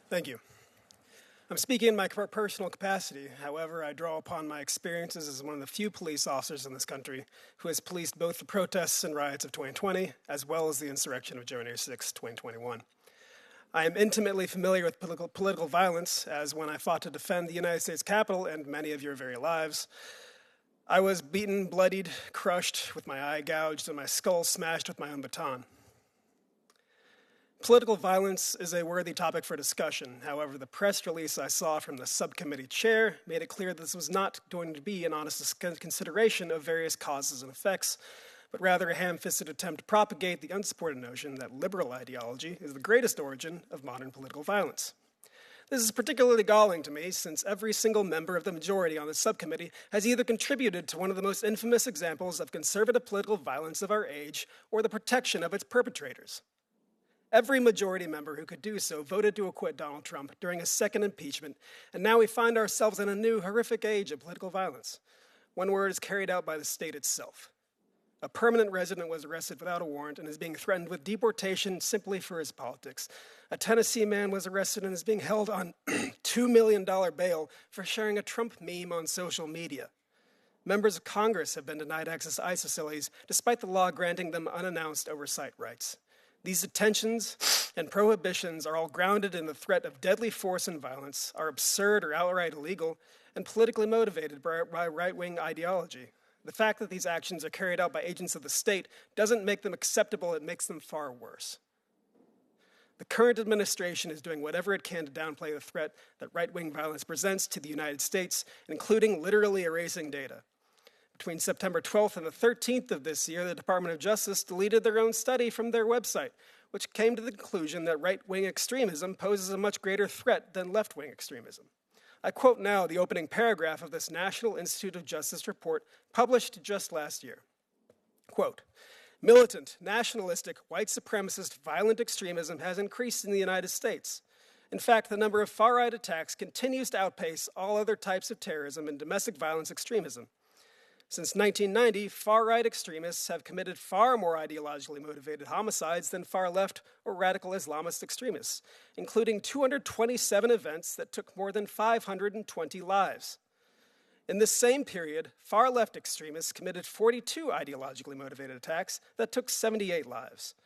Thank you. I'm speaking in my personal capacity. However, I draw upon my experiences as one of the few police officers in this country who has policed both the protests and riots of 2020, as well as the insurrection of January 6, 2021. I am intimately familiar with political violence, as when I fought to defend the United States Capitol and many of your very lives, I was beaten, bloodied, crushed, with my eye gouged, and my skull smashed with my own baton. Political violence is a worthy topic for discussion. However, the press release I saw from the subcommittee chair made it clear that this was not going to be an honest consideration of various causes and effects, but rather a ham-fisted attempt to propagate the unsupported notion that liberal ideology is the greatest origin of modern political violence. This is particularly galling to me, since every single member of the majority on the subcommittee has either contributed to one of the most infamous examples of conservative political violence of our age or the protection of its perpetrators. Every majority member who could do so voted to acquit Donald Trump during a second impeachment, and now we find ourselves in a new horrific age of political violence, one where it is carried out by the state itself. A permanent resident was arrested without a warrant and is being threatened with deportation simply for his politics. A Tennessee man was arrested and is being held on $2 million bail for sharing a Trump meme on social media. Members of Congress have been denied access to ICE facilities, despite the law granting them unannounced oversight rights. These detentions and prohibitions are all grounded in the threat of deadly force and violence, are absurd or outright illegal, and politically motivated by right-wing ideology. The fact that these actions are carried out by agents of the state doesn't make them acceptable, it makes them far worse. The current administration is doing whatever it can to downplay the threat that right-wing violence presents to the United States, including literally erasing data. Between September 12th and the 13th of this year, the Department of Justice deleted their own study from their website, which came to the conclusion that right-wing extremism poses a much greater threat than left-wing extremism. I quote now the opening paragraph of this National Institute of Justice report published just last year. Quote, "Militant, nationalistic, white supremacist, violent extremism has increased in the United States. In fact, the number of far-right attacks continues to outpace all other types of terrorism and domestic violence extremism. Since 1990, far-right extremists have committed far more ideologically motivated homicides than far-left or radical Islamist extremists, including 227 events that took more than 520 lives. In this same period, far-left extremists committed 42 ideologically motivated attacks that took 78 lives.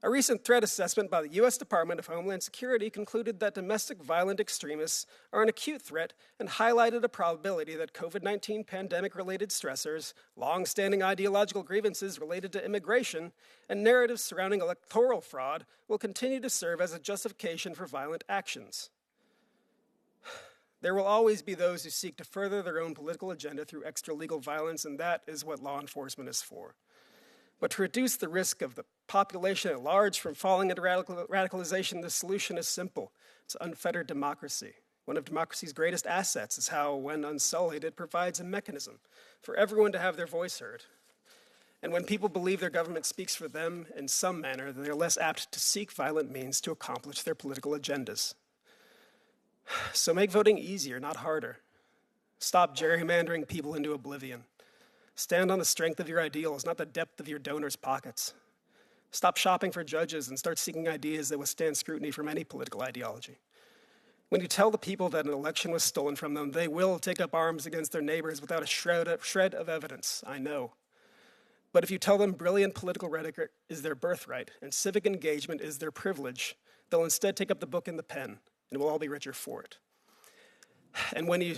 A recent threat assessment by the U.S. Department of Homeland Security concluded that domestic violent extremists are an acute threat and highlighted a probability that COVID-19 pandemic-related stressors, long-standing ideological grievances related to immigration, and narratives surrounding electoral fraud will continue to serve as a justification for violent actions. There will always be those who seek to further their own political agenda through extra-legal violence, and that is what law enforcement is for. But to reduce the risk of the population at large from falling into radicalization, the solution is simple. It's unfettered democracy. One of democracy's greatest assets is how, when unsullied, it provides a mechanism for everyone to have their voice heard. And when people believe their government speaks for them in some manner, then they're less apt to seek violent means to accomplish their political agendas. So make voting easier, not harder. Stop gerrymandering people into oblivion. Stand on the strength of your ideals, not the depth of your donors' pockets. Stop shopping for judges and start seeking ideas that withstand scrutiny from any political ideology. When you tell the people that an election was stolen from them, they will take up arms against their neighbors without a shred of evidence, I know. But if you tell them brilliant political rhetoric is their birthright and civic engagement is their privilege, they'll instead take up the book and the pen, and we'll all be richer for it. And when you,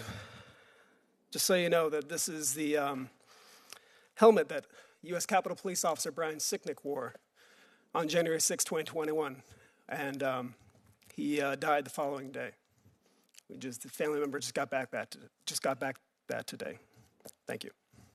just so you know that this is the helmet that U.S. Capitol Police Officer Brian Sicknick wore on January 6, 2021, and he died the following day. The family member just got back that today. Thank you.